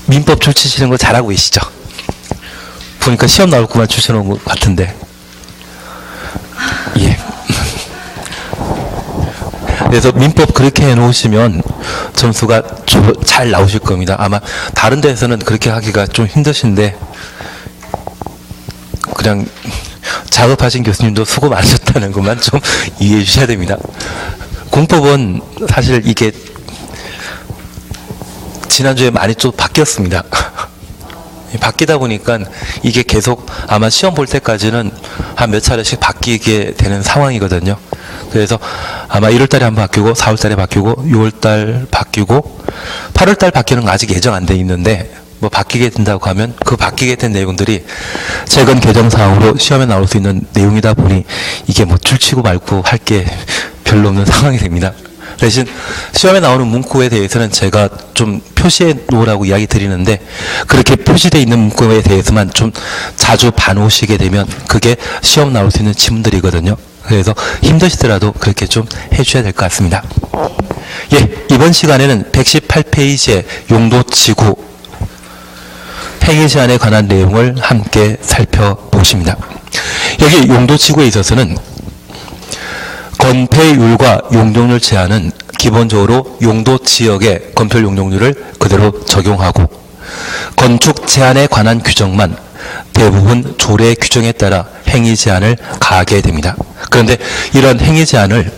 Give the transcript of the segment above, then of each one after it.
민법 줄 치시는 거 잘하고 계시죠? 보니까 시험 나올 것만 주셔놓은 것 같은데. 예. 그래서 민법 그렇게 해놓으시면 점수가 잘 나오실 겁니다. 아마 다른 데에서는 그렇게 하기가 좀 힘드신데, 그냥 작업하신 교수님도 수고 많으셨다는 것만 좀 이해해 주셔야 됩니다. 공법은 사실 이게 지난주에 많이 좀 바뀌었습니다. 바뀌다 보니까 이게 계속 아마 시험 볼 때까지는 한 몇 차례씩 바뀌게 되는 상황이거든요. 그래서 아마 1월달에 한번 바뀌고 4월달에 바뀌고 6월달 바뀌고 8월달 바뀌는 거 아직 예정 안 돼 있는데, 뭐 바뀌게 된다고 하면 그 바뀌게 된 내용들이 최근 개정사항으로 시험에 나올 수 있는 내용이다 보니 이게 뭐 줄치고 말고 할 게 별로 없는 상황이 됩니다. 대신 시험에 나오는 문구에 대해서는 제가 좀 표시해 놓으라고 이야기 드리는데, 그렇게 표시되어 있는 문구에 대해서만 좀 자주 봐놓으시게 되면 그게 시험 나올 수 있는 지문들이거든요. 그래서 힘드시더라도 그렇게 좀 해주셔야 될 것 같습니다. 예, 이번 시간에는 118페이지의 용도지구 행위 제한에 관한 내용을 함께 살펴보십니다. 여기 용도지구에 있어서는 건폐율과 용적률 제한은 기본적으로 용도 지역의 건폐 용적률을 그대로 적용하고, 건축 제한에 관한 규정만 대부분 조례 규정에 따라 행위 제한을 가하게 됩니다. 그런데 이런 행위 제한을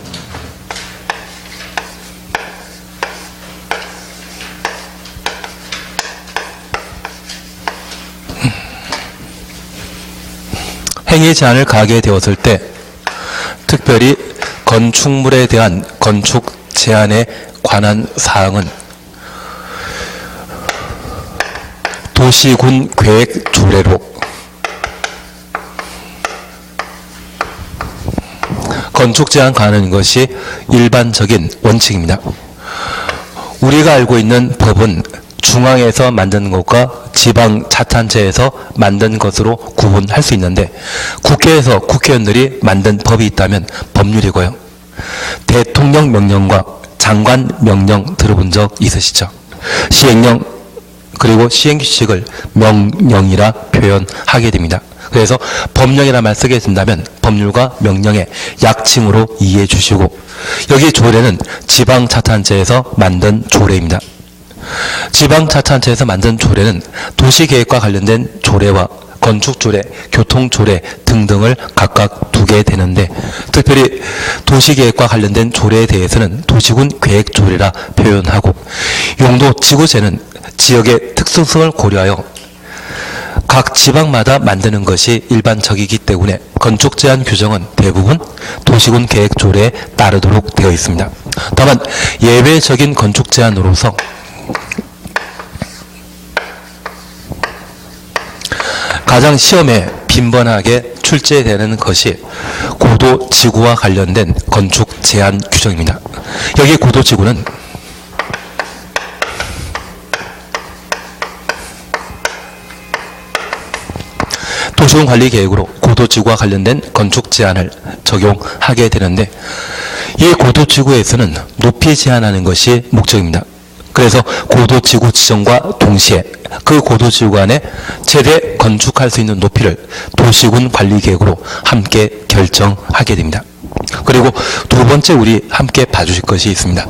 가하게 되었을 때, 특별히 건축물에 대한 건축 제한에 관한 사항은 도시군 계획 조례로 건축 제한 가하는 것이 일반적인 원칙입니다. 우리가 알고 있는 법은 중앙에서 만든 것과 지방자치단체에서 만든 것으로 구분할 수 있는데, 국회에서 국회의원들이 만든 법이 있다면 법률이고요. 대통령 명령과 장관 명령 들어본 적 있으시죠? 시행령 그리고 시행규칙을 명령이라 표현하게 됩니다. 그래서 법령이라 말 쓰게 된다면 법률과 명령의 약칭으로 이해해 주시고, 여기 조례는 지방자치단체에서 만든 조례입니다. 지방자치단체에서 만든 조례는 도시계획과 관련된 조례와 건축조례, 교통조례 등등을 각각 두게 되는데, 특별히 도시계획과 관련된 조례에 대해서는 도시군 계획조례라 표현하고, 용도지구제는 지역의 특수성을 고려하여 각 지방마다 만드는 것이 일반적이기 때문에 건축제한 규정은 대부분 도시군 계획조례에 따르도록 되어 있습니다. 다만 예외적인 건축제한으로서 가장 시험에 빈번하게 출제되는 것이 고도지구와 관련된 건축 제한 규정입니다. 여기 고도지구는 도시군 관리 계획으로 고도지구와 관련된 건축 제한을 적용하게 되는데, 이 고도지구에서는 높이 제한하는 것이 목적입니다. 그래서 고도지구 지정과 동시에 그 고도지구 안에 최대 건축할 수 있는 높이를 도시군 관리계획으로 함께 결정하게 됩니다. 그리고 두 번째 우리 함께 봐주실 것이 있습니다.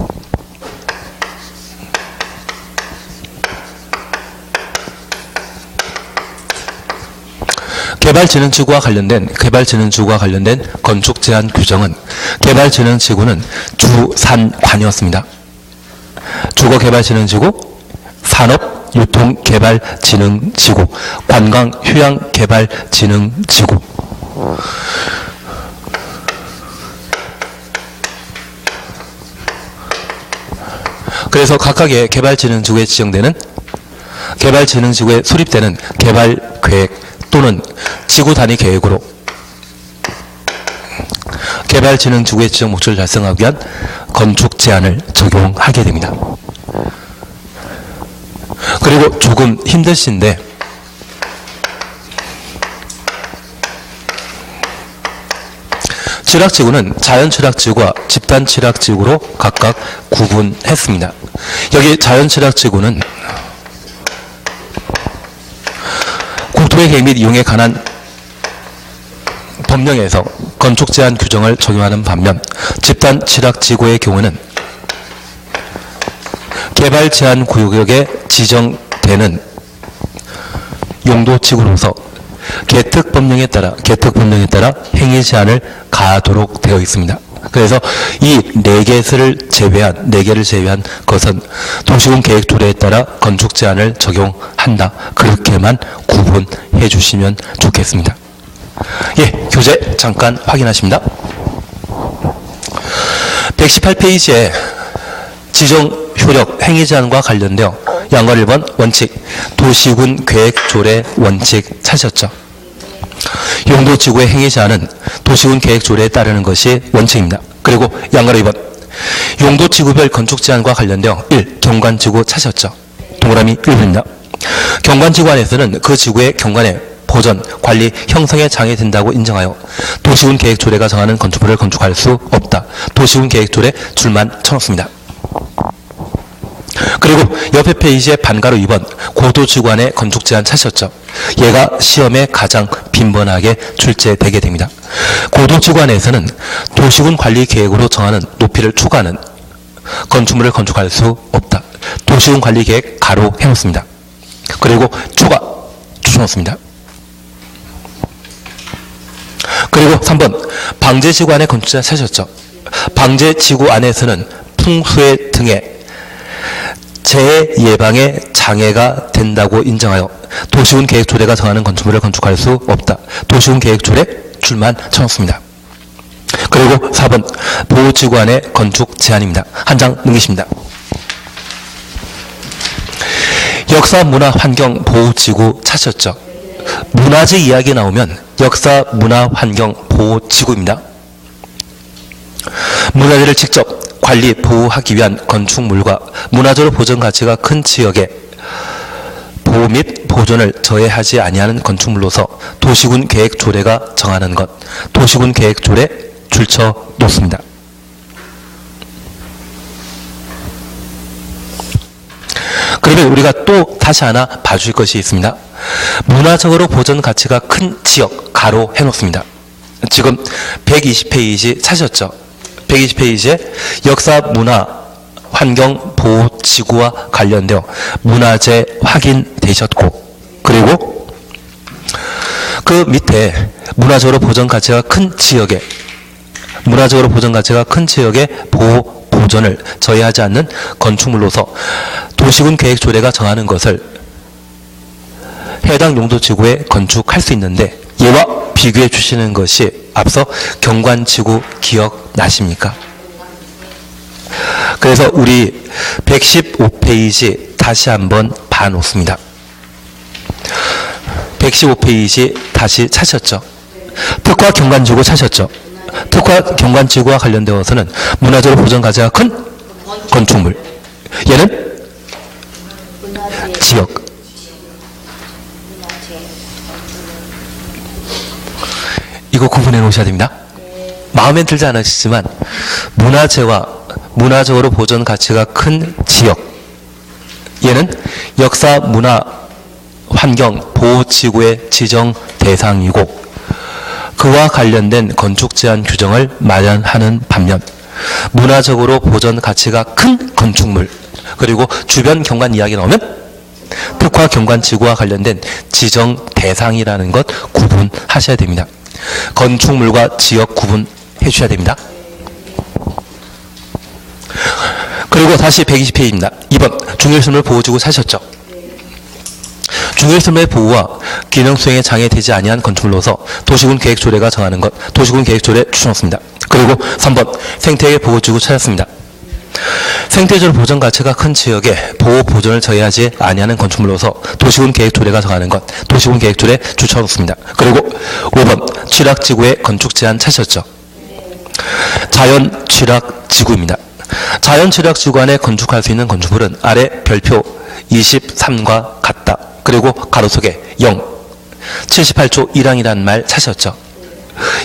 개발진흥지구와 관련된 건축 제한 규정은, 개발진흥지구는 주산관이었습니다. 주거개발진흥지구, 산업유통개발진흥지구, 관광휴양개발진흥지구. 그래서 각각의 개발진흥지구에 지정되는, 개발진흥지구에 수립되는 개발계획 또는 지구 단위 계획으로 개발진흥지구의 지정 목적을 달성하기 위한 건축 제한을 적용하게 됩니다. 그리고 조금 힘드신데, 취락지구는 자연취락지구와 집단취락지구로 각각 구분했습니다. 여기 자연취락지구는 투의 계획 및 이용에 관한 법령에서 건축 제한 규정을 적용하는 반면 집단 취락지구의 경우는 개발 제한 구역에 지정되는 용도지구로서 개특 법령에 따라 행위 제한을 가하도록 되어 있습니다. 그래서 이 4개를 제외한 것은 도시군 계획 조례에 따라 건축 제한을 적용한다. 그렇게만 구분해 주시면 좋겠습니다. 예, 교재 잠깐 확인하십니다. 118페이지에 지정 효력 행위 제한과 관련되어 양걸 1번 원칙, 도시군 계획 조례 원칙 찾으셨죠? 용도지구의 행위 제한은 도시군 계획 조례에 따르는 것이 원칙입니다. 그리고 양가로 2번 용도지구별 건축 제한과 관련되어 1. 경관지구 찾으셨죠? 동그라미 1번입니다. 경관지구 안에서는 그 지구의 경관의 보전, 관리, 형성에 장애된다고 인정하여 도시군 계획 조례가 정하는 건축물을 건축할 수 없다. 도시군 계획 조례 줄만 쳐놓습니다. 그리고 옆에 페이지에 반가로 2번 고도지구 안의 건축 제한 찾으셨죠? 얘가 시험에 가장 빈번하게 출제되게 됩니다. 고도지구 안에서는 도시군 관리 계획으로 정하는 높이를 초과하는 건축물을 건축할 수 없다. 도시군 관리 계획 가로 해놓습니다. 그리고 초과 줄여놓습니다. 그리고 3번 방제지구 안의 건축 제한 찾으셨죠? 방제지구 안에서는 풍수해 등의 재해 예방에 장애가 된다고 인정하여 도시군 계획 조례가 정하는 건축물을 건축할 수 없다. 도시군 계획 조례 줄만 쳐놓습니다. 그리고 4번 보호지구 안의 건축 제한입니다. 한 장 넘기십니다. 역사, 문화, 환경, 보호지구 찾으셨죠? 문화재 이야기 나오면 역사, 문화, 환경, 보호지구입니다. 문화재를 직접 관리, 보호하기 위한 건축물과 문화재로 보존 가치가 큰 지역에 보호 및 보존을 저해하지 아니하는 건축물로서 도시군 계획 조례가 정하는 것, 도시군 계획 조례 줄쳐 놓습니다. 그러면 우리가 또 다시 하나 봐줄 것이 있습니다. 문화적으로 보존 가치가 큰 지역 가로 해놓습니다. 지금 120페이지 찾으셨죠? 120페이지에 역사, 문화, 환경, 보호, 지구와 관련되어 문화재 확인되셨고, 그리고 그 밑에 문화적으로 보존 가치가 큰 지역에 보호, 보존을 저해하지 않는 건축물로서 도시군 계획 조례가 정하는 것을 해당 용도지구에 건축할 수 있는데, 얘와 비교해 주시는 것이 앞서 경관지구 기억나십니까? 그래서 우리 115페이지 다시 한번 봐놓습니다. 115페이지 다시 찾으셨죠? 특화 경관지구 찾으셨죠? 특화 경관지구와 관련되어서는 문화적으로 보존 가치가 큰 건축물, 얘는 지역. 이거 구분해 놓으셔야 됩니다. 마음에 들지 않으시지만 문화재와 문화적으로 보존 가치가 큰 지역, 얘는 역사, 문화, 환경, 보호지구의 지정 대상이고 그와 관련된 건축 제한 규정을 마련하는 반면 문화적으로 보존 가치가 큰 건축물, 그리고 주변 경관 이야기 나오면 특화 경관지구와 관련된 지정 대상이라는 것 구분하셔야 됩니다. 건축물과 지역 구분해 주셔야 됩니다. 그리고 다시 120페이지입니다. 2번 중일순물 보호지구 사셨죠? 중일순물의 보호와 기능 수행에 장애되지 아니한 건축물로서 도시군 계획 조례가 정하는 것, 도시군 계획 조례 추천했습니다. 그리고 3번 생태계 보호지구 찾았습니다. 생태적 보존 가치가 큰 지역에 보호 보존을 저해하지 아니하는 건축물로서 도시군 계획 조례가 정하는 것, 도시군 계획 조례 추천했습니다. 그리고 5번 취락지구의 건축 제한 찾으셨죠? 자연 취락지구입니다. 자연 취락지구 안에 건축할 수 있는 건축물은 아래 별표 23과 같다. 그리고 가로 속에 0, 78조 1항이라는 말 찾으셨죠?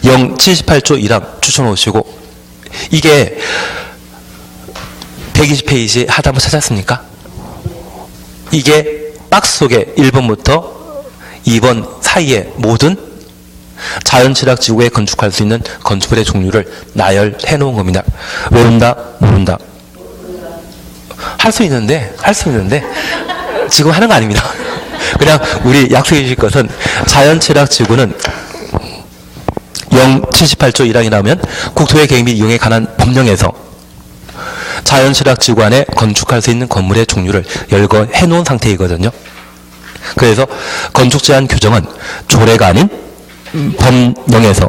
0, 78조 1항 추천오시고, 이게 120페이지 하단부 찾았습니까? 이게 박스 속에 1번부터 2번, 사이에 모든 자연취락지구에 건축할 수 있는 건축물의 종류를 나열해 놓은 겁니다. 외운다, 모른다. 할 수 있는데 지금 하는 거 아닙니다. 그냥 우리 약속해 주실 것은 자연취락지구는 078조 1항이 나오면 국토의 계획 및 이용에 관한 법령에서 자연취락지구 안에 건축할 수 있는 건물의 종류를 열거해 놓은 상태이거든요. 그래서 건축제한 규정은 조례가 아닌 법령에서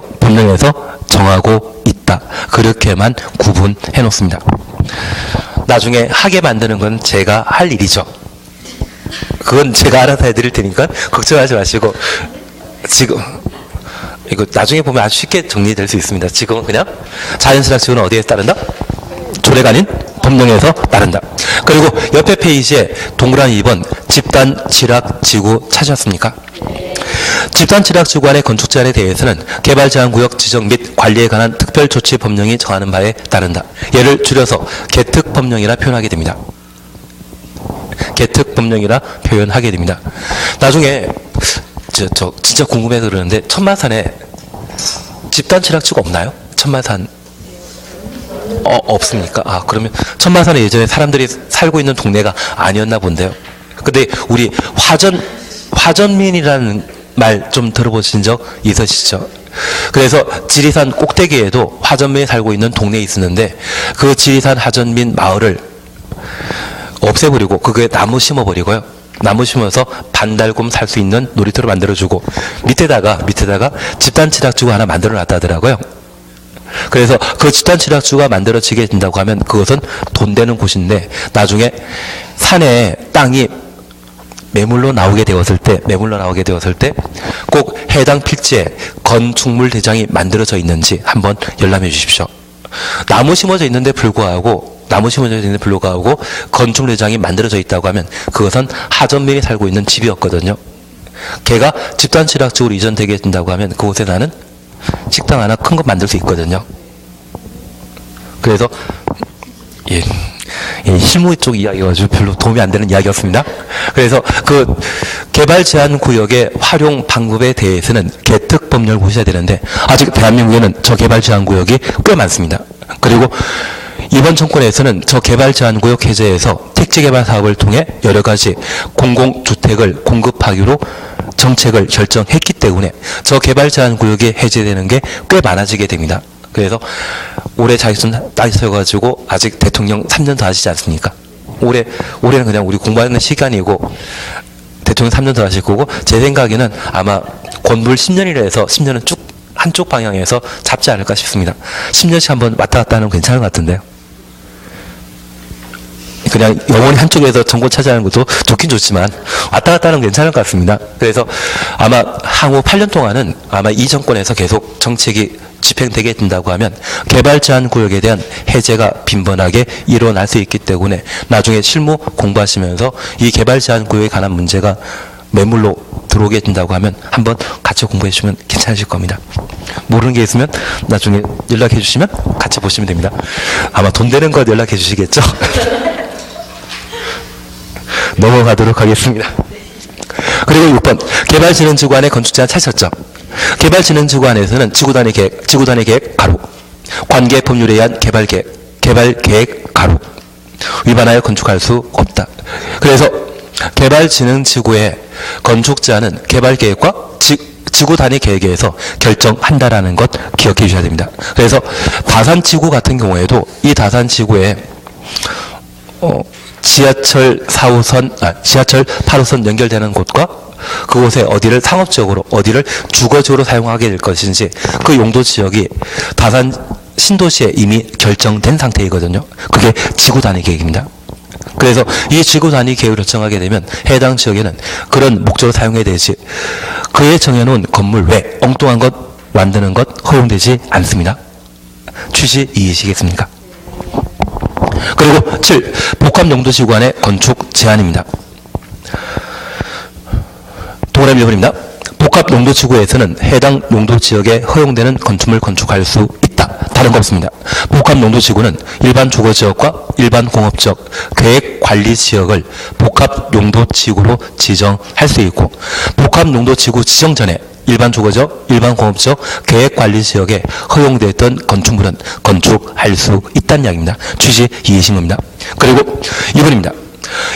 정하고 있다. 그렇게만 구분해 놓습니다. 나중에 하게 만드는 건 제가 할 일이죠. 그건 제가 알아서 해드릴 테니까 걱정하지 마시고, 지금 이거 나중에 보면 아주 쉽게 정리될 수 있습니다. 지금은 그냥 자연취락지구는 어디에 따른다? 조례가 아닌 법령에서 따른다. 그리고 옆에 페이지에 동그라미 2번 집단취락지구 찾으셨습니까? 집단취락지구 안의 건축 제한에 대해서는 개발제한구역 지정 및 관리에 관한 특별조치 법령이 정하는 바에 따른다. 얘를 줄여서 개특법령이라 표현하게 됩니다. 개특법령이라 표현하게 됩니다. 나중에 저 진짜 궁금해서 그러는데 천마산에 집단취락지구 없나요? 천마산 없습니까? 아, 그러면 천마산에 예전에 사람들이 살고 있는 동네가 아니었나 본데요. 근데 우리 화전민이라는 말 좀 들어보신 적 있으시죠? 그래서 지리산 꼭대기에도 화전민이 살고 있는 동네에 있었는데 그 지리산 화전민 마을을 없애버리고 그게 나무 심어버리고요. 나무 심어서 반달곰 살 수 있는 놀이터를 만들어주고 밑에다가 집단취락지구 하나 만들어놨다 하더라고요. 그래서 그 집단취락지구가 만들어지게 된다고 하면 그것은 돈 되는 곳인데 나중에 산에 땅이 매물로 나오게 되었을 때 꼭 해당 필지에 건축물 대장이 만들어져 있는지 한번 열람해 주십시오. 나무 심어져 있는데 불구하고 건축물 대장이 만들어져 있다고 하면 그것은 하전민이 살고 있는 집이었거든요. 걔가 집단취락지구로 이전되게 된다고 하면 그곳에 나는 식당 하나 큰 거 만들 수 있거든요. 그래서 실무 쪽 이야기가 아주 별로 도움이 안 되는 이야기였습니다. 그래서 그 개발 제한 구역의 활용 방법에 대해서는 개특법령을 보셔야 되는데 아직 대한민국에는 저 개발 제한 구역이 꽤 많습니다. 그리고 이번 정권에서는 저 개발 제한 구역 해제에서 택지 개발 사업을 통해 여러 가지 공공주택을 공급하기로 정책을 결정했기 때문에 저 개발 제한 구역이 해제되는 게 꽤 많아지게 됩니다. 그래서 올해 자격증 따셔가지고 아직 대통령 3년 더 하시지 않습니까? 올해는 그냥 우리 공부하는 시간이고 대통령 3년 더 하실 거고 제 생각에는 아마 권불 10년이라 해서 10년은 쭉 한쪽 방향에서 잡지 않을까 싶습니다. 10년씩 한번 왔다 갔다 하는 건 괜찮은 것 같은데요. 그냥 영원히 한쪽에서 정권 차지하는 것도 좋긴 좋지만 왔다 갔다 하는 건 괜찮을 것 같습니다. 그래서 아마 향후 8년 동안은 아마 이 정권에서 계속 정책이 집행되게 된다고 하면 개발 제한 구역에 대한 해제가 빈번하게 일어날 수 있기 때문에 나중에 실무 공부하시면서 이 개발 제한 구역에 관한 문제가 매물로 들어오게 된다고 하면 한번 같이 공부해 주시면 괜찮으실 겁니다. 모르는 게 있으면 나중에 연락해 주시면 같이 보시면 됩니다. 아마 돈 되는 거 연락해 주시겠죠? 넘어가도록 하겠습니다. 그리고 6번 개발진흥지구 안에 건축 제한 찾으셨죠? 개발진흥지구 안에서는 지구단위 계획 가로 관계 법률에 의한 개발 계획 가로 위반하여 건축할 수 없다. 그래서 개발진흥지구의 건축 제한은 개발 계획과 지구 단위 계획에 의해서 결정한다라는 것 기억해 주셔야 됩니다. 그래서 다산지구 같은 경우에도 이 다산지구에 지하철 8호선 연결되는 곳과 그곳에 어디를 상업지역으로 어디를 주거지역으로 사용하게 될 것인지 그 용도 지역이 다산 신도시에 이미 결정된 상태이거든요. 그게 지구 단위 계획입니다. 그래서 이 지구 단위 계획을 결정하게 되면 해당 지역에는 그런 목적으로 사용해야 되지 그에 정해놓은 건물 외 엉뚱한 것 만드는 것 허용되지 않습니다. 취지 이해하시겠습니까? 그리고 7. 복합용도지구 안의 건축 제한입니다. 동그라미 1번입니다. 복합용도지구에서는 해당 용도지역에 허용되는 건축물 건축할 수 있다. 다른 거 없습니다. 복합용도지구는 일반 주거지역과 일반 공업지역, 계획관리지역을 복합용도지구로 지정할 수 있고, 복합용도지구 지정 전에 일반 주거지역, 일반 공업지역, 계획관리지역에 허용되었던 건축물은 건축할 수 있다는 이야기입니다. 취지 이해하신 겁니다. 그리고 2번입니다.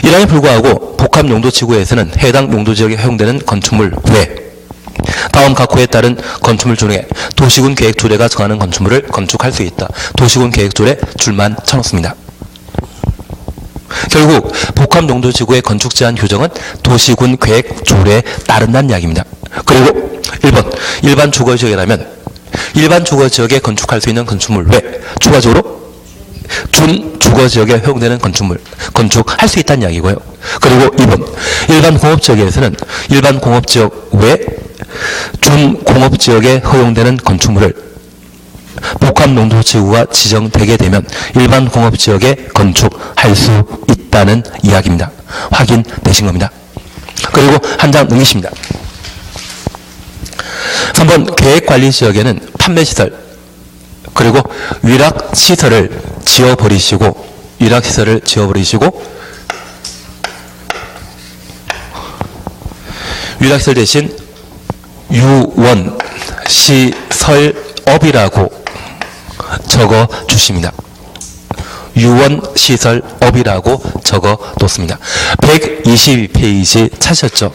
이랑에 불구하고 복합용도지구에서는 해당 용도지역에 허용되는 건축물 외 다음 각 호에 따른 건축물 중에 도시군 계획조례가 정하는 건축물을 건축할 수 있다. 도시군 계획조례 줄만 쳐놓습니다. 결국 복합용도지구의 건축 제한 규정은 도시군 계획조례에 따른다는 이야기입니다. 그리고 1번 일반 주거지역이라면 일반 주거지역에 건축할 수 있는 건축물 외 추가적으로 준주거지역에 허용되는 건축물 건축할 수 있다는 이야기고요. 그리고 2번 일반 공업지역에서는 일반 공업지역 외 준공업지역에 허용되는 건축물을 복합용도지구가 지정되게 되면 일반 공업지역에 건축할 수 있다는 이야기입니다. 확인되신 겁니다. 그리고 한 장 넘기십니다. 3번 계획관리지역에는 판매시설 그리고 위락시설을 지어버리시고 위락시설 대신 유원시설업이라고 적어 주십니다. 유원시설업이라고 적어 놓습니다. 122페이지 찾으셨죠?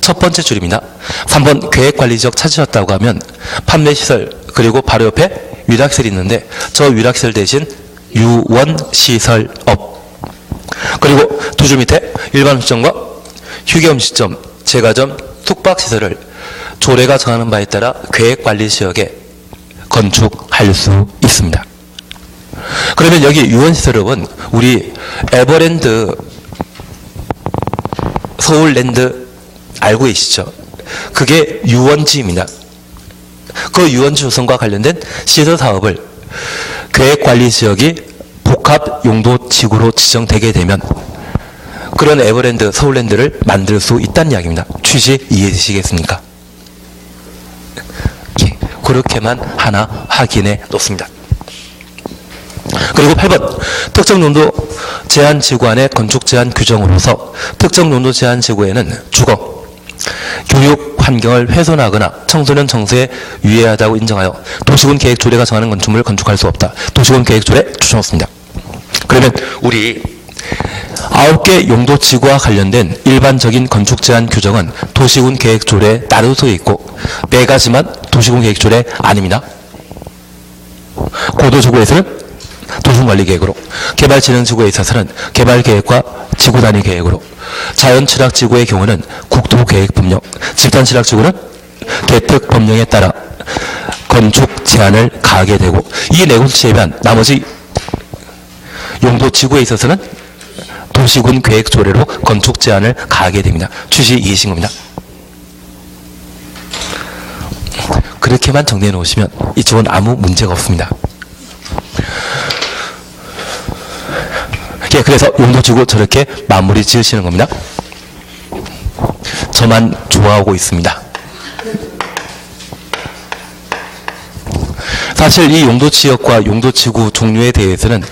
첫 번째 줄입니다. 3번 계획관리지역 찾으셨다고 하면 판매시설 그리고 바로 옆에 위락시설이 있는데 저 위락시설 대신 유원시설업 그리고 두 줄 밑에 일반 음식점과 휴게음식점, 제과점, 숙박시설을 조례가 정하는 바에 따라 계획관리지역에 건축할 수 있습니다. 그러면 여기 유원시설업은 우리 에버랜드 서울랜드 알고 계시죠? 그게 유원지입니다. 그 유원지 조성과 관련된 시설 사업을 계획관리지역이 복합용도지구로 지정되게 되면 그런 에버랜드, 서울랜드를 만들 수 있다는 이야기입니다. 취지 이해해 주시겠습니까? 예, 그렇게만 하나 확인해 놓습니다. 그리고 8번 특정 용도 제한 지구 안의 건축 제한 규정으로서 특정 용도 제한 지구에는 주거, 교육 환경을 훼손하거나 청소년 정서에 유해하다고 인정하여 도시군 계획조례가 정하는 건축물을 건축할 수 없다. 도시군 계획조례 추천했습니다. 그러면 우리 9개 용도지구와 관련된 일반적인 건축 제한 규정은 도시군 계획조례에 따를 수 있고 4가지만 도시군 계획조례 아닙니다. 고도지구에서는 도시군관리계획으로, 개발진흥지구에 있어서는 개발계획과 지구단위 계획으로, 자연취락지구의 경우는 국토계획법령, 집단취락지구는 개특법령에 따라 건축 제한을 가하게 되고 이 4곳을 제외한 나머지 용도지구에 있어서는 도시군 계획조례로 건축 제한을 가하게 됩니다. 취지 이해하신 겁니다. 그렇게만 정리해 놓으시면 이쪽은 아무 문제가 없습니다. 예, 그래서 용도지구 저렇게 마무리 지으시는 겁니다. 저만 좋아하고 있습니다. 사실 이 용도지역과 용도지구 종류에 대해서는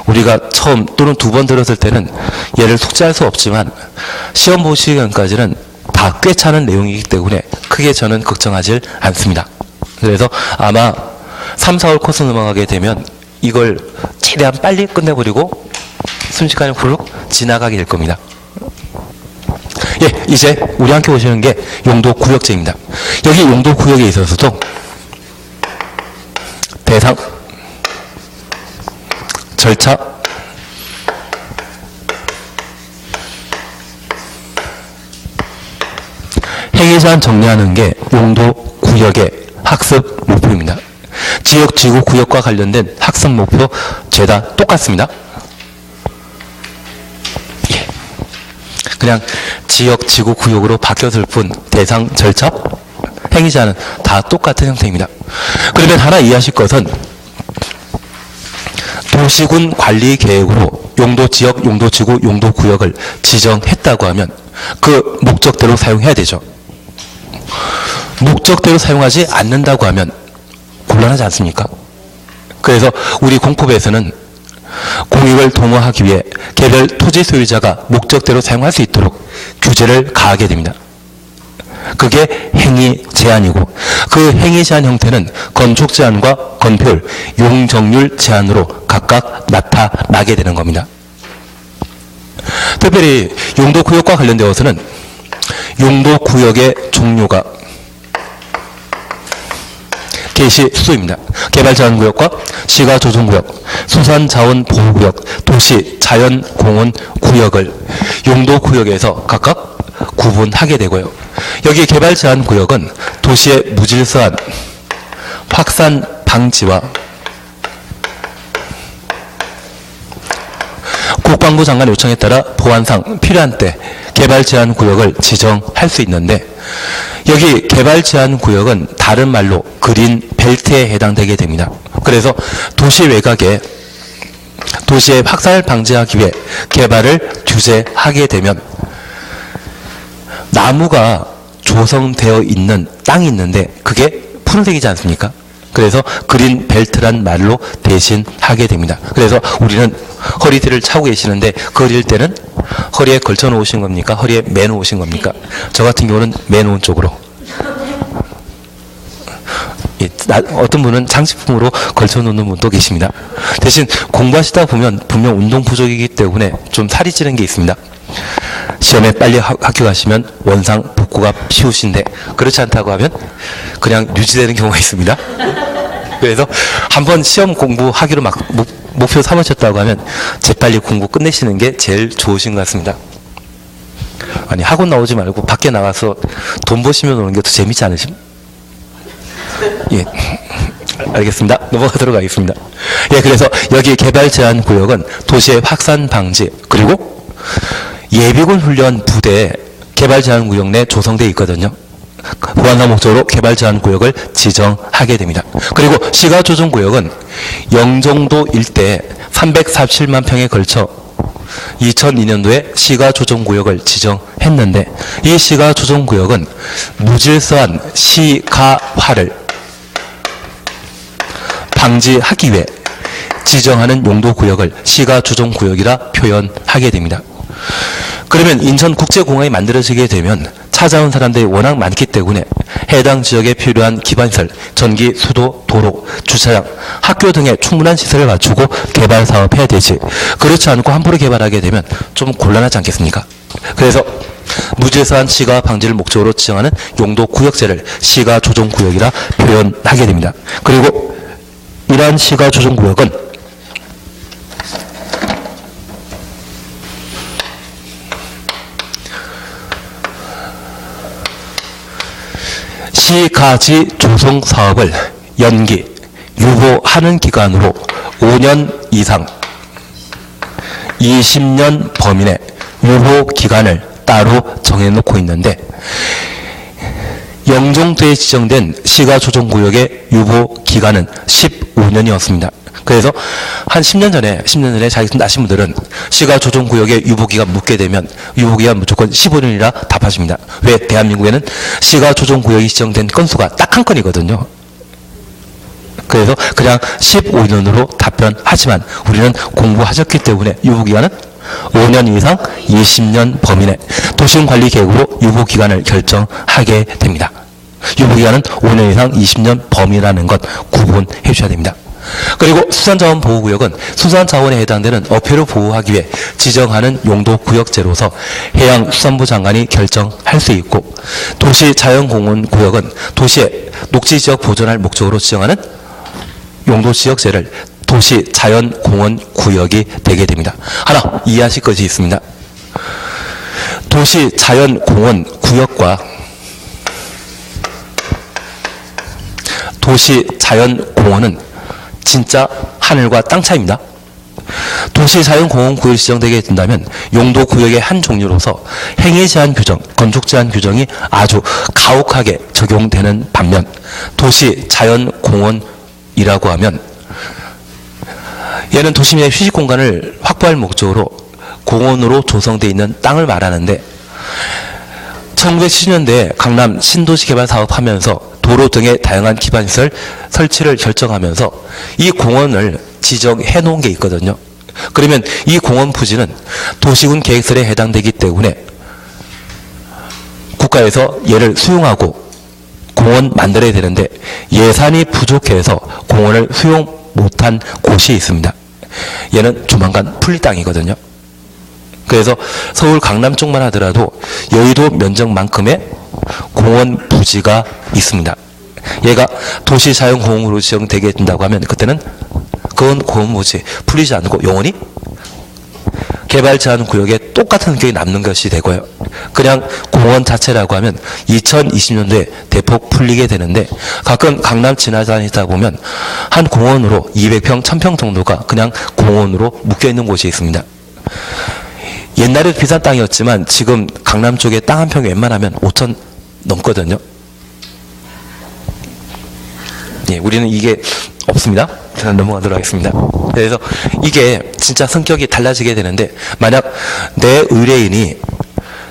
우리가 처음 또는 2번 들었을 때는 얘를 숙지할 수 없지만 시험 보시기 전까지는 다 꽤 차는 내용이기 때문에 크게 저는 걱정하지 않습니다. 그래서 아마 3, 4월 코스 넘어가게 되면 이걸 최대한 빨리 끝내버리고 순식간에 후룩 지나가게 될 겁니다. 예, 이제 우리 함께 보시는 게 용도구역제입니다. 여기 용도구역에 있어서도 대상, 절차, 행위제한 정리하는 게 용도구역의 학습 목표입니다. 지역, 지구, 구역과 관련된 학습 목표 죄다 똑같습니다. 예. 그냥 지역, 지구, 구역으로 바뀌었을 뿐 대상, 절차, 행위자는 다 똑같은 형태입니다. 그러면 하나 이해하실 것은 도시군 관리 계획으로 용도지역, 용도지구, 용도구역을 지정했다고 하면 그 목적대로 사용해야 되죠. 목적대로 사용하지 않는다고 하면 곤란하지 않습니까? 그래서 우리 공법에서는 공익을 도모하기 위해 개별 토지 소유자가 목적대로 사용할 수 있도록 규제를 가하게 됩니다. 그게 행위 제한이고, 그 행위 제한 형태는 건축 제한과 건폐율, 용적률 제한으로 각각 나타나게 되는 겁니다. 특별히 용도구역과 관련되어서는 용도구역의 종류가 개시 수도입니다. 개발제한구역과 시가조정구역, 수산자원보호구역, 도시 자연공원구역을 용도구역에서 각각 구분하게 되고요. 여기 개발제한구역은 도시의 무질서한 확산 방지와 국방부 장관 요청에 따라 보안상 필요한 때 개발제한구역을 지정할 수 있는데, 여기 개발제한구역은 다른 말로 그린 벨트에 해당되게 됩니다. 그래서 도시 외곽에 도시의 확산을 방지하기 위해 개발을 규제하게 되면 나무가 조성되어 있는 땅이 있는데 그게 푸른색이지 않습니까? 그래서 그린 벨트란 말로 대신하게 됩니다. 그래서 우리는 허리띠를 차고 계시는데 그릴 때는 허리에 걸쳐 놓으신 겁니까? 허리에 매 놓으신 겁니까? 저 같은 경우는 매 놓은 쪽으로. 어떤 분은 장식품으로 걸쳐 놓는 분도 계십니다. 대신 공부하시다 보면 분명 운동 부족이기 때문에 좀 살이 찌는 게 있습니다. 시험에 빨리 학교 가시면 원상 복구가 쉬우신데, 그렇지 않다고 하면 그냥 유지되는 경우가 있습니다. 그래서 한번 시험 공부하기로 막 목표 삼으셨다고 하면 재빨리 공부 끝내시는 게 제일 좋으신 것 같습니다. 아니, 학원 나오지 말고 밖에 나가서 돈 버시면 오는 게 더 재밌지 않으십? 예, 알겠습니다. 넘어가도록 하겠습니다. 예, 그래서 여기 개발제한구역은 도시의 확산 방지, 그리고 예비군 훈련 부대 개발제한구역 내 조성되어 있거든요. 보안상 목적으로 개발제한구역을 지정하게 됩니다. 그리고 시가조정구역은 영종도 일대에 347만 평에 걸쳐 2002년도에 시가조정구역을 지정했는데, 이 시가조정구역은 무질서한 시가화를 방지하기 위해 지정하는 용도구역을 시가조정구역이라 표현하게 됩니다. 그러면 인천국제공항이 만들어지게 되면 찾아온 사람들이 워낙 많기 때문에 해당 지역에 필요한 기반시설, 전기, 수도, 도로, 주차장, 학교 등의 충분한 시설을 갖추고 개발 사업해야 되지. 그렇지 않고 함부로 개발하게 되면 좀 곤란하지 않겠습니까? 그래서 무질서한 시가 방지를 목적으로 지정하는 용도구역제를 시가조정구역이라 표현하게 됩니다. 그리고 이러한 시가조정구역은 시가지 조성 사업을 연기, 유보하는 기간으로 5년 이상 20년 범위 내 유보 기간을 따로 정해놓고 있는데, 영종도에 지정된 시가조정구역의 유보 기간은 15년이었습니다. 그래서 한 10년 전에 자격증 나신 분들은 시가조정구역의 유보기간 묻게 되면 유보기간 무조건 15년이라 답하십니다. 왜? 대한민국에는 시가조정구역이 지정된 건수가 딱 한 건이거든요. 그래서 그냥 15년으로 답변하지만 우리는 공부하셨기 때문에 유보기간은 5년 이상 20년 범위 내 도심관리계획으로 유보기간을 결정하게 됩니다. 유보기간은 5년 이상 20년 범위라는 것 구분해 주셔야 됩니다. 그리고 수산자원보호구역은 수산자원에 해당되는 어패를 보호하기 위해 지정하는 용도구역제로서 해양수산부 장관이 결정할 수 있고, 도시자연공원구역은 도시의 녹지지역 보존할 목적으로 지정하는 용도지역제를 도시자연공원구역이 되게 됩니다. 하나 이해하실 것이 있습니다. 도시자연공원구역과 도시자연공원은 진짜 하늘과 땅 차이입니다. 도시자연공원구역이 지정되게 된다면 용도구역의 한 종류로서 행위제한 규정, 건축제한 규정이 아주 가혹하게 적용되는 반면, 도시자연공원이라고 하면 얘는 도심의 휴식공간을 확보할 목적으로 공원으로 조성되어 있는 땅을 말하는데, 1970년대에 강남 신도시 개발 사업하면서 도로 등의 다양한 기반시설 설치를 결정하면서 이 공원을 지정해 놓은 게 있거든요. 그러면 이 공원 부지는 도시군 계획설에 해당되기 때문에 국가에서 얘를 수용하고 공원 만들어야 되는데 예산이 부족해서 공원을 수용 못한 곳이 있습니다. 얘는 조만간 풀릴 땅이거든요. 그래서 서울 강남 쪽만 하더라도 여의도 면적만큼의 공원 부지가 있습니다. 얘가 도시자연공원으로 지정되게 된다고 하면 그때는 그건 공원 부지 풀리지 않고 영원히 개발 제한 구역에 똑같은 성격이 남는 것이 되고요. 그냥 공원 자체라고 하면 2020년도에 대폭 풀리게 되는데 가끔 강남 지나다니다 보면 한 공원으로 200평, 1000평 정도가 그냥 공원으로 묶여있는 곳이 있습니다. 옛날에 비싼 땅이었지만 지금 강남 쪽에 땅 한 평이 웬만하면 5천 넘거든요. 예, 우리는 이게 없습니다. 저는 넘어가도록 하겠습니다. 그래서 이게 진짜 성격이 달라지게 되는데 만약 내 의뢰인이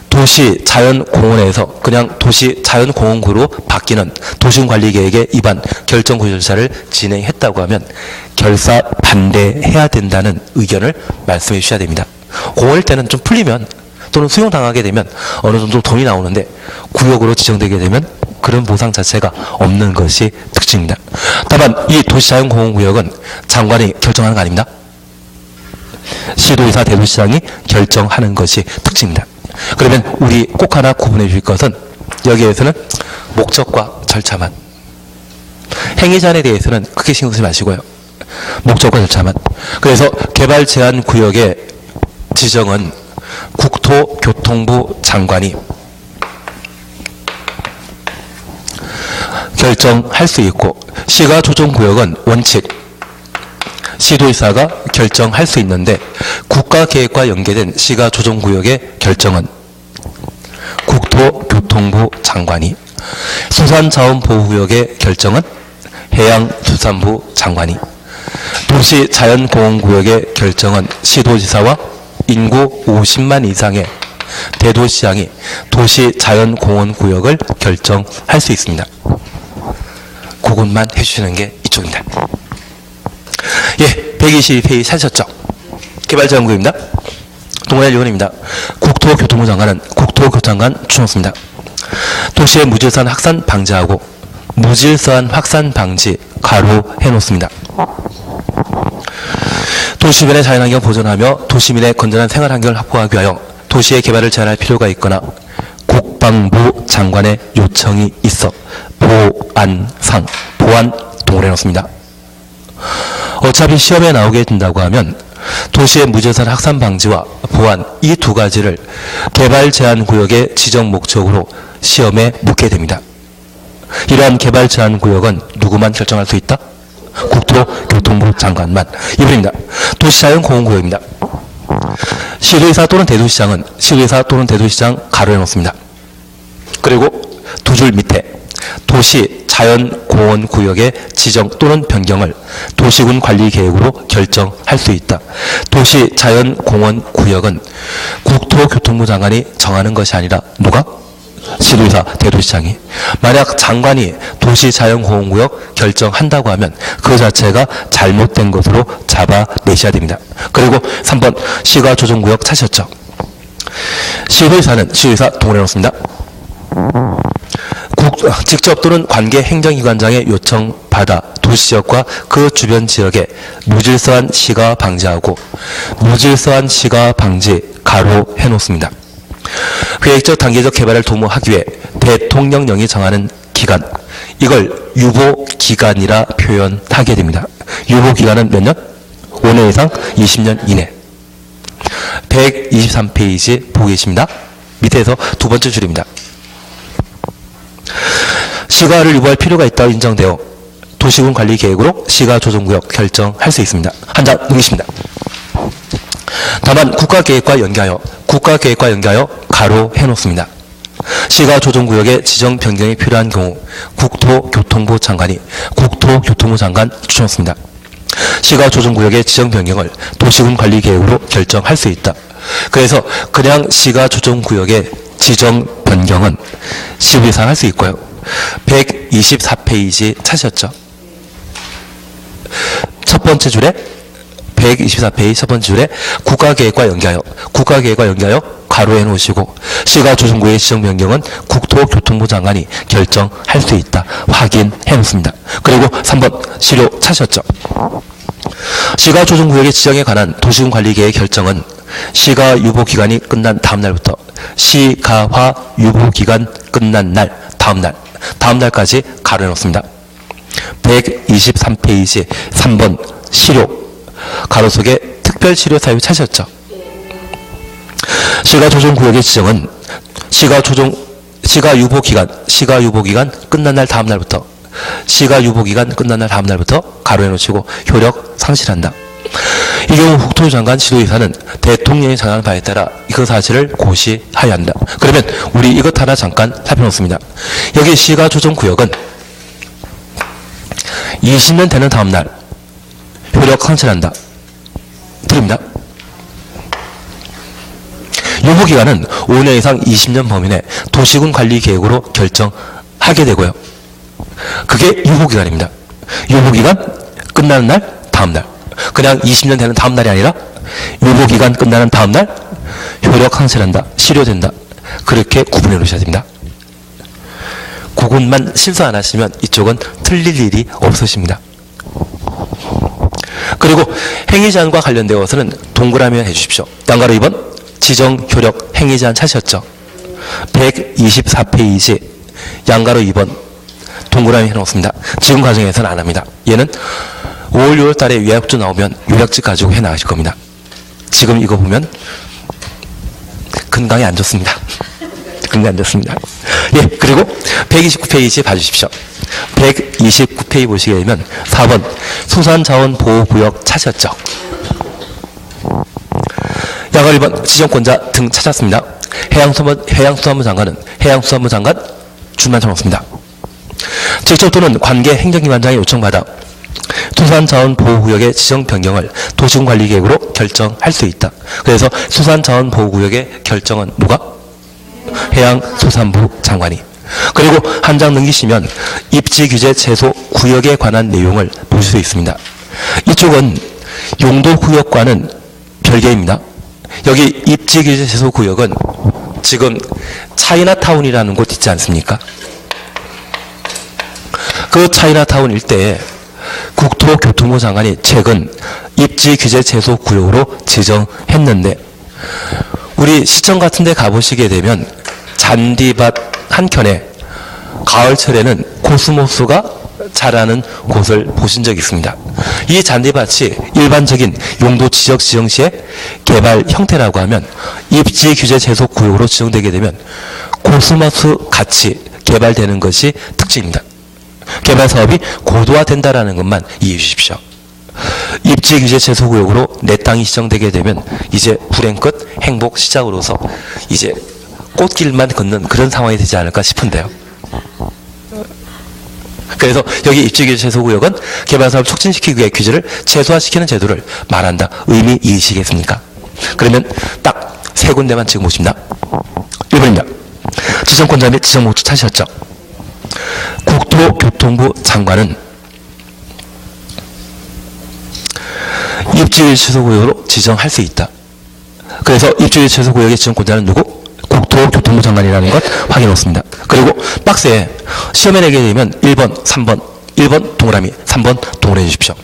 도시 자연공원에서 그냥 도시 자연공원구로 바뀌는 도시관리계획에 위반 결정구 절차를 진행했다고 하면 결사 반대해야 된다는 의견을 말씀해 주셔야 됩니다. 공원일 때는 좀 풀리면 또는 수용당하게 되면 어느 정도 돈이 나오는데 구역으로 지정되게 되면 그런 보상 자체가 없는 것이 특징입니다. 다만 이 도시자연공원구역은 장관이 결정하는 거 아닙니다. 시도의사 대도시장이 결정하는 것이 특징입니다. 그러면 우리 꼭 하나 구분해 줄 것은 여기에서는 목적과 절차만, 행위 제한에 대해서는 크게 신경 쓰지 마시고요. 목적과 절차만. 그래서 개발 제한 구역의 지정은 국토교통부 장관이 결정할 수 있고 시가 조정구역은 원칙 시도의사가 결정할 수 있는데 국가계획과 연계된 시가 조정구역의 결정은 국토교통부 장관이, 수산자원보호구역의 결정은 해양수산부 장관이, 도시자연공원구역의 결정은 시도지사와 인구 50만 이상의 대도시장이 도시자연공원구역을 결정할 수 있습니다. 그것만 해주시는 게 이쪽입니다. 예, 122페이지 찾으셨죠? 개발자연구입니다. 동아일 의원입니다. 국토교통부 장관은 국토교통관 추천습니다. 도시의 무질서한 확산 방지하고 무질서한 확산 방지 가로 해놓습니다. 도시민의 자연환경을 보존하며 도시민의 건전한 생활환경을 확보하기 위하여 도시의 개발을 제한할 필요가 있거나 국방부 장관의 요청이 있어 보안 동을 해놓습니다. 어차피 시험에 나오게 된다고 하면 도시의 무질서한 확산 방지와 보안 이 두 가지를 개발 제한 구역의 지정 목적으로 시험에 묻게 됩니다. 이러한 개발 제한 구역은 누구만 결정할 수 있다? 국토교통부 장관만. 이번입니다. 도시자연공원구역입니다. 시도의사 또는 대도시장은 시도의사 또는 대도시장 가로해 놓습니다. 그리고 두 줄 밑에 도시자연공원구역의 지정 또는 변경을 도시군 관리계획으로 결정할 수 있다. 도시자연공원구역은 국토교통부 장관이 정하는 것이 아니라 누가? 시도의사 대도시장이. 만약 장관이 도시자연공원구역 결정한다고 하면 그 자체가 잘못된 것으로 잡아내셔야 됩니다. 그리고 3번 시가 조정구역 찾으셨죠? 시도의사는 시도의사 동원해 놓습니다. 직접 또는 관계 행정기관장의 요청받아 도시지역과 그 주변 지역에 무질서한 시가 방지하고 무질서한 시가 방지 가로 해놓습니다. 계획적 단계적 개발을 도모하기 위해 대통령령이 정하는 기간, 이걸 유보기간이라 표현하게 됩니다. 유보기간은 몇 년? 5년 이상 20년 이내. 123페이지 보고 계십니다. 밑에서 두 번째 줄입니다. 시가를 유보할 필요가 있다고 인정되어 도시군 관리 계획으로 시가 조정구역 결정할 수 있습니다. 한 장 넘기십니다. 다만 국가계획과 연계하여 가로 해놓습니다. 시가 조정구역의 지정 변경이 필요한 경우 국토교통부 장관이 국토교통부 장관 추천했습니다. 시가 조정구역의 지정 변경을 도시군 관리 계획으로 결정할 수 있다. 그래서 그냥 시가 조정구역의 지정 변경은 시도의사가 할 수 있고요. 124페이지 찾으셨죠? 첫 번째 줄에 124페이지 첫 번째 줄에 국가계획과 연계하여 가로해 놓으시고 시가조정구의 지정 변경은 국토교통부 장관이 결정할 수 있다 확인해 놓습니다. 그리고 3번 시료 찾으셨죠? 시가조정구역의 지정에 관한 도시군 관리계획 결정은 시가 유보 기간이 끝난 다음 날부터 시가화 유보 기간 끝난 날 다음 날까지 가로해 놓습니다. 123페이지 3번 시료 가로 속에 특별 시료 사유 찾으셨죠? 시가조정구역의 지정은 시가 유보 기간 끝난 날 다음 날부터 시가 유보 기간 끝난 날 다음 날부터 가로해 놓으시고 효력 상실한다. 이 경우 국토부 장관 지도이사는 대통령이 정한 바에 따라 그 사실을 고시하여야 한다. 그러면 우리 이것 하나 잠깐 살펴놓습니다. 여기 시가조정구역은 20년 되는 다음 날 효력 상실한다. 드립니다. 유보기간은 5년 이상 20년 범위 내 도시군 관리 계획으로 결정하게 되고요. 그게 유보기간입니다. 유보기간 끝나는 날, 다음 날. 그냥 20년 되는 다음 날이 아니라 유보기간 끝나는 다음 날 효력 상실한다. 실효된다. 그렇게 구분해 놓으셔야 됩니다. 그것만 실수 안 하시면 이쪽은 틀릴 일이 없으십니다. 그리고 행위제한과 관련되어서는 동그라미 해주십시오. 양가로 2번 지정 효력 행위제한 찾으셨죠? 124페이지 양가로 2번 동그라미 해놓습니다. 지금 과정에서는 안 합니다. 얘는 5월 6월 달에 요약조 나오면 요약지 가지고 해 나가실 겁니다. 지금 이거 보면 건강에 안 좋습니다. 건강에 안 좋습니다. 예, 그리고 129페이지 봐주십시오. 129페이지 보시게 되면 4번 수산자원보호구역 찾으셨죠? 양가 1번 지정권자 등 찾았습니다. 해양수산부 장관은 해양수산부 장관 줄만 쳐놓습니다. 직접 또는 관계 행정기관장의 요청받아 수산자원보호구역의 지정 변경을 도시군관리계획으로 결정할 수 있다. 그래서 수산자원보호구역의 결정은 누가? 해양수산부 장관이. 그리고 한 장 넘기시면 입지규제 최소 구역에 관한 내용을 보실 수 있습니다. 이쪽은 용도구역과는 별개입니다. 여기 입지규제 최소 구역은 지금 차이나타운이라는 곳 있지 않습니까? 그 차이나타운 일대에 국토교통부 장관이 최근 입지규제 최소 구역으로 지정했는데 우리 시청 같은 데 가보시게 되면 잔디밭 한켠에 가을철에는 코스모스가 자라는 곳을 보신 적이 있습니다. 이 잔디밭이 일반적인 용도 지적 지정 시의 개발 형태라고 하면 입지 규제 제소 구역으로 지정되게 되면 코스모스 같이 개발되는 것이 특징입니다. 개발 사업이 고도화된다라는 것만 이해해 주십시오. 입지 규제 제소 구역으로 내 땅이 지정되게 되면 이제 불행 끝 행복 시작으로서 이제 꽃길만 걷는 그런 상황이 되지 않을까 싶은데요. 그래서 여기 입지규제 최소구역은 개발사업 촉진시키기 위해 규제를 최소화시키는 제도를 말한다. 의미 이해시겠습니까? 그러면 딱 세 군데만 지금 보십니다. 1번입니다. 지정권자 및 지정목적 찾으셨죠? 국토교통부 장관은 입지규제 최소구역으로 지정할 수 있다. 그래서 입지규제 최소구역의 지정권자는 누구? 국토교통부 장관이라는 것 확인했습니다. 그리고 박스에 시험에 내게 되면 1번, 3번, 1번 동그라미, 3번 동그라미 해주십시오.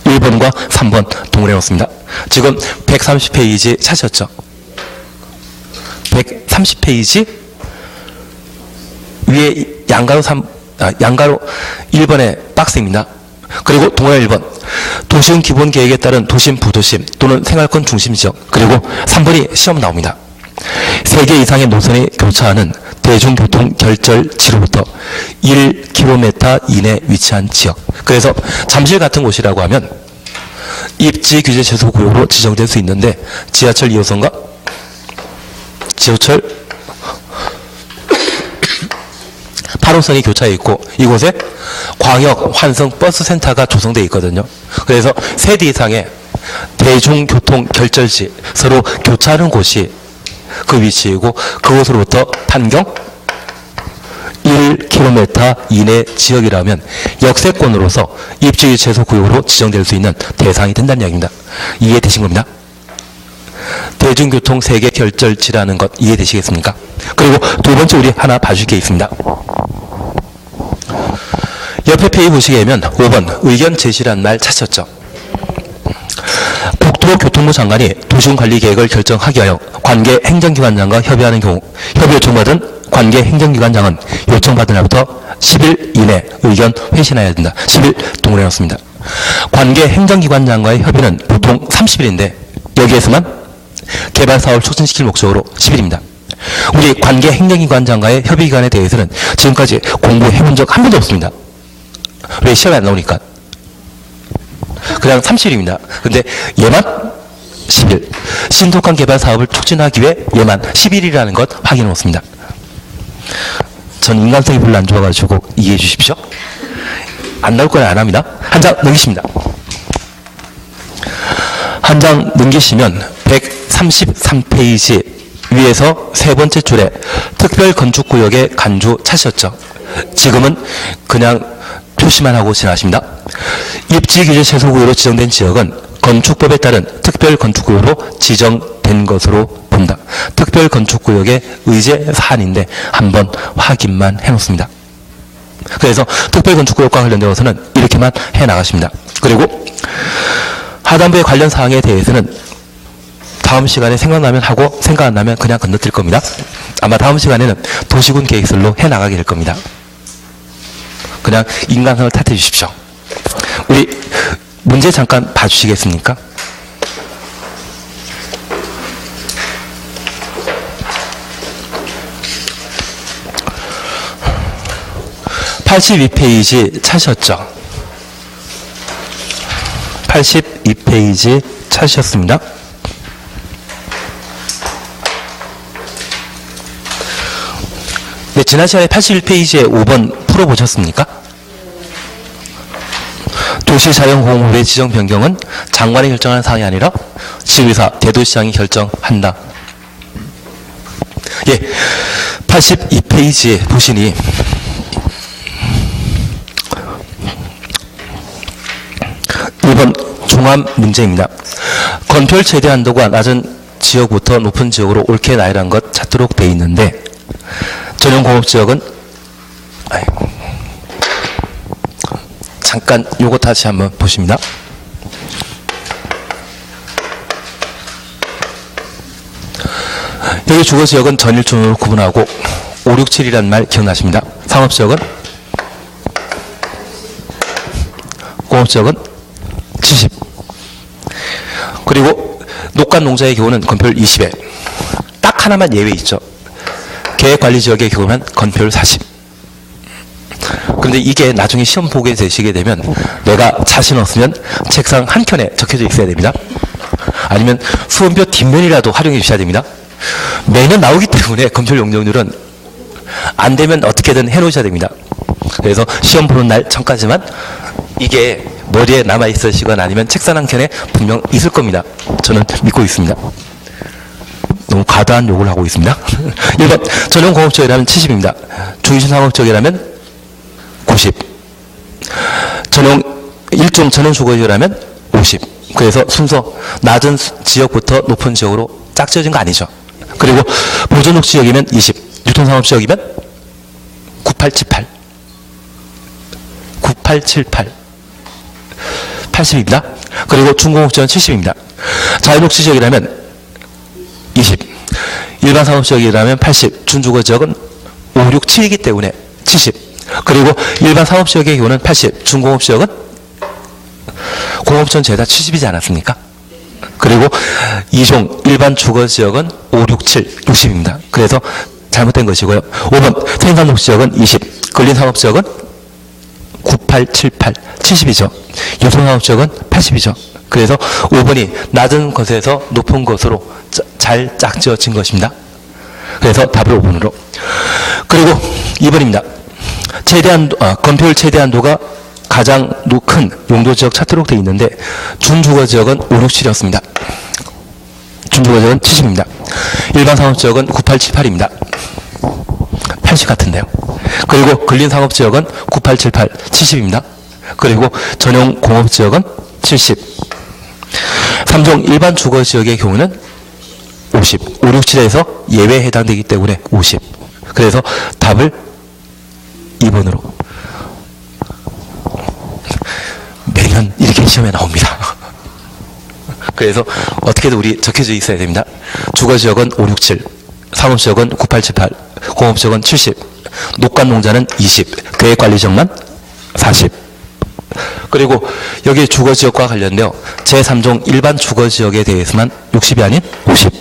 1번과 3번 동그라미 놓습니다. 지금 130페이지 찾으셨죠? 130페이지 위에 양가로 1번의 박스입니다. 그리고 동그라미 1번 도시군 기본계획에 따른 도심, 부도심 또는 생활권 중심 지역 그리고 3번이 시험 나옵니다. 3개 이상의 노선이 교차하는 대중교통 결절지로부터 1km 이내 위치한 지역. 그래서 잠실 같은 곳이라고 하면 입지규제 제소구역으로 지정될 수 있는데 지하철 2호선과 지하철 8호선이 교차해 있고 이곳에 광역 환승 버스센터가 조성되어 있거든요. 그래서 3대 이상의 대중교통 결절지 서로 교차하는 곳이 그 위치이고 그곳으로부터 판경 1km 이내 지역이라면 역세권으로서 입지 최소 구역으로 지정될 수 있는 대상이 된다는 이야기입니다. 이해되신 겁니다. 대중교통 세계 결절지라는 것 이해되시겠습니까? 그리고 두 번째 우리 하나 봐줄 게 있습니다. 옆에 페이지 보시게 되면 5번 의견 제시란 말 찾으셨죠? 국토교통부 장관이 도시군관리계획을 결정하기 위하여 관계 행정기관장과 협의하는 경우 협의 요청받은 관계 행정기관장은 요청받은 날부터 10일 이내 의견 회신해야 된다. 10일 동으로 해놓습니다. 관계 행정기관장과의 협의는 보통 30일인데 여기에서만 개발사업을 촉진시킬 목적으로 10일입니다. 우리 관계 행정기관장과의 협의기간에 대해서는 지금까지 공부해본 적 한 번도 없습니다. 왜? 시험에 안 나오니까. 그냥 30일입니다. 근데 얘만 10일. 신속한 개발 사업을 촉진하기 위해 얘만 10일이라는 것 확인해 놓습니다. 전 인간성이 별로 안 좋아가지고 이해해 주십시오. 안 나올 건 안 합니다. 한 장 넘기십니다. 한 장 넘기시면 133페이지 위에서 세 번째 줄에 특별건축구역의 간주 찾으셨죠? 지금은 그냥 표시만 하고 지나십니다. 입지규제 최소구역으로 지정된 지역은 건축법에 따른 특별건축구역으로 지정된 것으로 본다. 특별건축구역의 의제 사안인데 한번 확인만 해놓습니다. 그래서 특별건축구역과 관련되어서는 이렇게만 해나가십니다. 그리고 하단부의 관련 사항에 대해서는 다음 시간에 생각나면 하고 생각 안 나면 그냥 건너뛸 겁니다. 아마 다음 시간에는 도시군 계획설로 해나가게 될 겁니다. 그냥 인간성을 탓해 주십시오. 우리 문제 잠깐 봐주시겠습니까? (82페이지) 찾으셨죠? 82페이지 찾으셨습니다. 네, 지난 시간에 81페이지에 5번 풀어보셨습니까? 도시자연공원의 지정 변경은 장관이 결정하는 사항이 아니라 지휘사 대도시장이 결정한다. 예, 82페이지에 보시니 이번 종합 문제입니다. 건폐율 최대 한도가 낮은 지역부터 높은 지역으로 옳게 나열한 것 찾도록 되어 있는데 전용공업지역은 잠깐 요거 다시 한번 보십니다. 여기 주거지역은 전일촌으로 구분하고 5, 6, 7이라는 말 기억나십니다. 상업지역은 공업지역은 70. 그리고 녹간농자의 경우는 건폐율 20에 딱 하나만 예외 있죠. 계획관리지역의 경우는 건폐율 40. 그런데 이게 나중에 시험 보게 되시게 되면 내가 자신 없으면 책상 한 켠에 적혀져 있어야 됩니다. 아니면 수험표 뒷면이라도 활용해 주셔야 됩니다. 매년 나오기 때문에 건폐율 용적률은 안 되면 어떻게든 해놓으셔야 됩니다. 그래서 시험 보는 날 전까지만 이게 머리에 남아있으시거나 아니면 책상 한 켠에 분명 있을 겁니다. 저는 믿고 있습니다. 너무 과다한 요구를 하고 있습니다. 1번 전용공업지역이라면 70입니다. 중심상업지역이라면 90. 일종 전용주거지역이라면 50. 그래서 순서 낮은 지역부터 높은 지역으로 짝지어진 거 아니죠. 그리고 보존녹지역이면 20. 유통상업지역이면 9878. 9878. 80입니다. 그리고 중공업지역은 70입니다. 자연녹지지역이라면 20. 일반 상업지역이라면 80. 준주거지역은 5, 6, 7이기 때문에 70. 그리고 일반 상업지역의 경우는 80. 준공업지역은 공업전 죄다 70이지 않았습니까? 그리고 2종 일반 주거지역은 5, 6, 7, 60입니다. 그래서 잘못된 것이고요. 5번 생산녹지역은 20. 근린상업지역은 9878, 70이죠. 유통상업지역은 80이죠. 그래서 5번이 낮은 것에서 높은 것으로 잘 짝지어진 것입니다. 그래서 답을 5번으로. 그리고 2번입니다. 건폐율 최대한도가 가장 큰 용도지역 찾도록 되어 있는데 준주거지역은 5, 6, 7이었습니다. 준주거지역은 70입니다. 일반 상업지역은 9878입니다. 80 같은데요. 그리고 근린상업지역은 9878, 70입니다. 그리고 전용 공업지역은 70. 3종 일반 주거지역의 경우는 50. 5, 6, 7에서 예외에 해당되기 때문에 50. 그래서 답을 2번으로. 매년 이렇게 시험에 나옵니다. 그래서 어떻게든 우리 적혀져 있어야 됩니다. 주거지역은 5, 6, 7, 상업지역은 9878, 공업지역은 70, 녹간농자는 20, 계획관리지역만 40. 그리고 여기 주거지역과 관련되어 제3종 일반 주거지역에 대해서만 60이 아닌 50.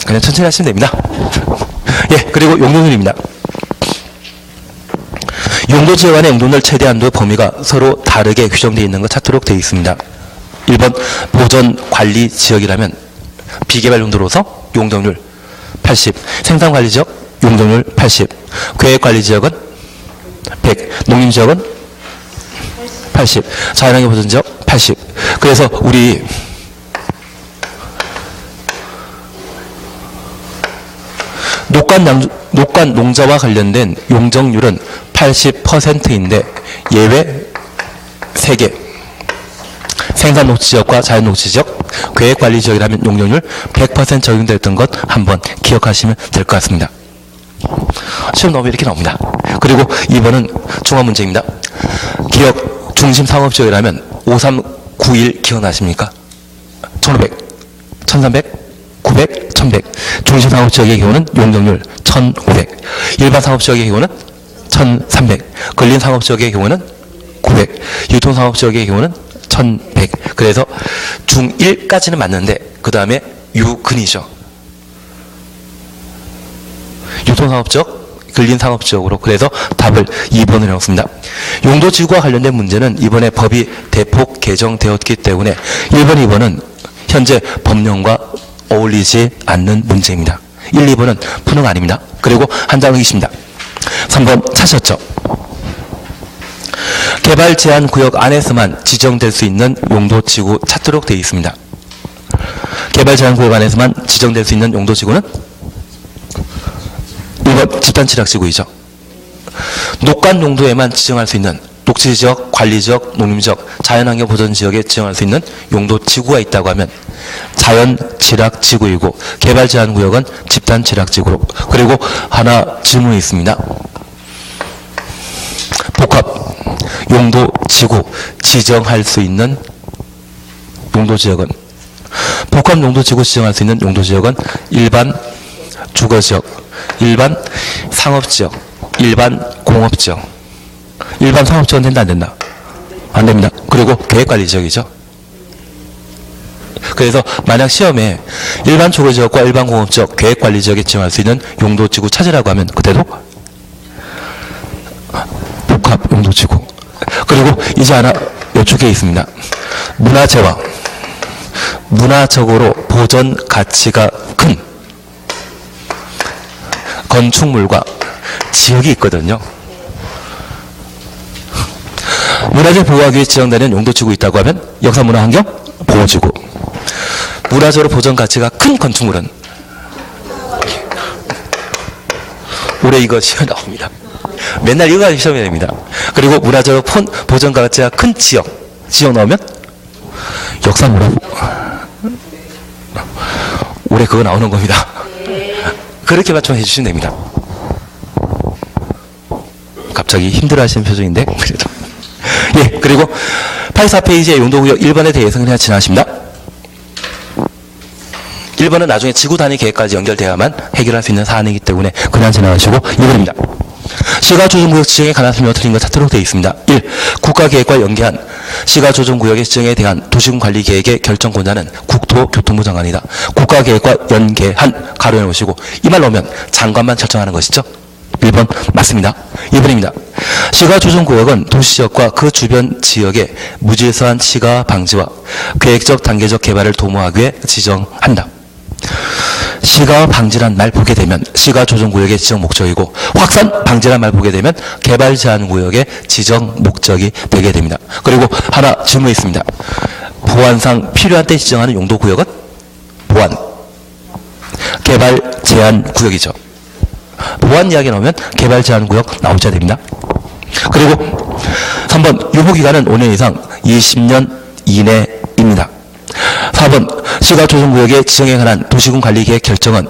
그냥 천천히 하시면 됩니다. 예, 그리고 용도률입니다. 용도지역 안의 용도률 최대 한도 범위가 서로 다르게 규정되어 있는 것 찾도록 되어 있습니다. 1번 보존관리지역이라면 비개발 용도로서 용적률 80, 생산관리지역 용적률 80, 계획관리지역은 100, 농림지역은 80, 자연환경 보존지역 80. 그래서 우리 녹간 농자와 관련된 용적률은 80%인데 예외 3개. 생산녹지지역과 자연녹지지역, 계획관리지역이라면 용적률 100% 적용됐던 것 한번 기억하시면 될 것 같습니다. 시험 나오면 이렇게 나옵니다. 그리고 2번은 중화문제입니다. 기억 중심상업지역이라면 5391 기억나십니까? 1500, 1300, 900, 1100. 중심상업지역의 경우는 용적률 1500. 일반 상업지역의 경우는 1300. 근린상업지역의 경우는 900. 유통상업지역의 경우는 1100. 그래서 중1까지는 맞는데 그 다음에 유근이죠. 유통상업지역, 근린상업지역으로. 그래서 답을 2번으로 넣었습니다. 용도지구와 관련된 문제는 이번에 법이 대폭 개정되었기 때문에 1번, 2번은 현재 법령과 어울리지 않는 문제입니다. 1, 2번은 푸능 아닙니다. 그리고 한 장은 있습니다. 3번 찾으셨죠? 개발 제한 구역 안에서만 지정될 수 있는 용도지구 찾도록 되어 있습니다. 개발 제한 구역 안에서만 지정될 수 있는 용도지구는 1번 집단취락지구이죠. 녹간 용도에만 지정할 수 있는 녹지지역, 관리지역, 농림지역, 자연환경 보전지역에 지정할 수 있는 용도지구가 있다고 하면 자연취락지구이고 개발 제한구역은 집단취락지구로. 그리고 하나 질문이 있습니다. 복합 용도지구 지정할 수 있는 용도지역은, 복합 용도지구 지정할 수 있는 용도지역은 일반 주거지역, 일반 상업지역, 일반 공업지역. 일반 상업지역은 된다 안 된다? 안 됩니다. 그리고 계획관리지역이죠. 그래서 만약 시험에 일반 주거지역과 일반 공업지역, 계획관리지역에 지정할 수 있는 용도지구 찾으라고 하면 그때도 복합 용도지구. 그리고 이제 하나 요쪽에 있습니다. 문화재와 문화적으로 보존 가치가 큰 건축물과 지역이 있거든요. 문화재 보호하기 위해 지정되는 용도지구 있다고 하면 역사문화환경 보호지구. 문화적으로 보존 가치가 큰 건축물은 올해 이거 시험 나옵니다. 맨날 이거 시험이 됩니다. 그리고 문화적으로 보존 가치가 큰 지역 나오면 역사문화. 올해 그거 나오는 겁니다. 그렇게 맞춰 해주시면 됩니다. 갑자기 힘들어하시는 표정인데 그래도. 예, 그리고 84페이지의 용도구역 1번에 대해서는 그냥 지나십니다. 1번은 나중에 지구 단위 계획까지 연결돼야만 해결할 수 있는 사안이기 때문에 그냥 지나가시고 2번입니다. 시가조정구역 지정에 관한 설명을 드린 것 찾도록 되어 있습니다. 1. 국가계획과 연계한 시가조정구역의 지정에 대한 도시군관리계획의 결정 권한은 국토교통부 장관이다. 국가계획과 연계한 가로에 놓으시고 이 말 넣으면 장관만 결정하는 것이죠. 1번 맞습니다. 2번입니다. 시가조정구역은 도시지역과 그 주변 지역의 무질서한 시가 방지와 계획적 단계적 개발을 도모하기 위해 지정한다. 시가 방지란 말 보게 되면 시가조정구역의 지정 목적이고 확산 방지란 말 보게 되면 개발 제한 구역의 지정 목적이 되게 됩니다. 그리고 하나 질문이 있습니다. 보안상 필요한 때 지정하는 용도구역은 보안 개발 제한 구역이죠. 보안 이야기 나오면 개발 제한 구역 나오셔야 됩니다. 그리고 3번 유보기간은 5년 이상 20년 이내입니다. 4번 시가 조정구역의 지정에 관한 도시군 관리계획 결정은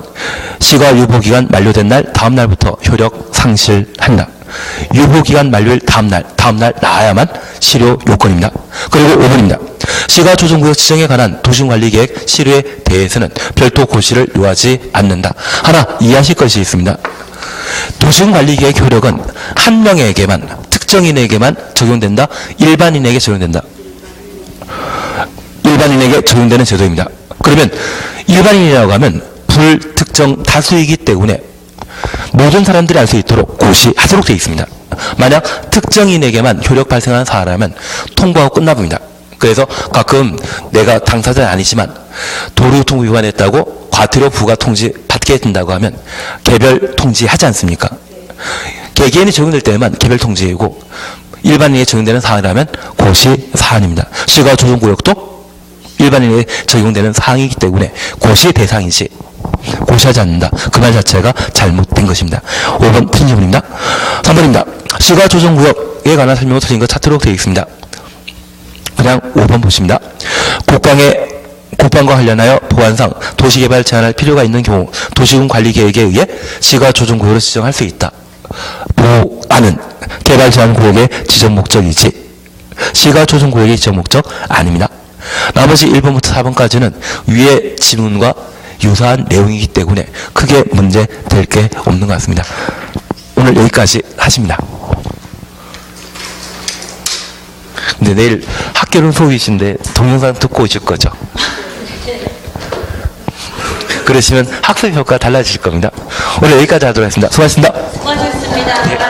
시가 유보기간 만료된 날 다음 날부터 효력 상실합니다. 유보기간 만료일 다음 날 나와야만 실효 요건입니다. 그리고 5번입니다. 시가 조정구역 지정에 관한 도시군 관리계획 실효에 대해서는 별도 고시를 요하지 않는다. 하나 이해하실 것이 있습니다. 도시군 관리계획 효력은 한 명에게만, 특정인에게만 적용된다. 일반인에게 적용된다. 일반인에게 적용되는 제도입니다. 그러면 일반인이라고 하면 불특정 다수이기 때문에 모든 사람들이 알 수 있도록 고시하도록 되어 있습니다. 만약 특정인에게만 효력 발생하는 사안이라면 통보하고 끝나봅니다. 그래서 가끔 내가 당사자는 아니지만 도로교통부 위반했다고 과태료 부과 통지 받게 된다고 하면 개별 통지하지 않습니까? 개개인이 적용될 때만 개별 통지이고 일반인에게 적용되는 사안이라면 고시 사안입니다. 시가 조정구역도 일반인에게 적용되는 사항이기 때문에 고시 대상이지 고시하지 않는다. 그 말 자체가 잘못된 것입니다. 5번 틀린 질문입니다. 3번입니다. 시가 조정구역에 관한 설명을 틀린 것 찾도록 되어 있습니다. 그냥 5번 보십니다. 국방과 관련하여 보안상 도시개발 제한할 필요가 있는 경우 도시군 관리계획에 의해 시가 조정구역으로 지정할 수 있다. 보안은 개발 제한 구역의 지정 목적이지 시가 조정구역의 지정 목적 아닙니다. 나머지 1번부터 4번까지는 위의 지문과 유사한 내용이기 때문에 크게 문제 될 게 없는 것 같습니다. 오늘 여기까지 하십니다. 근데 내일 학교는 소위신데 동영상 듣고 오실 거죠? 그러시면 학습 효과가 달라질 겁니다. 오늘 여기까지 하도록 하겠습니다. 수고하셨습니다. 수고하셨습니다.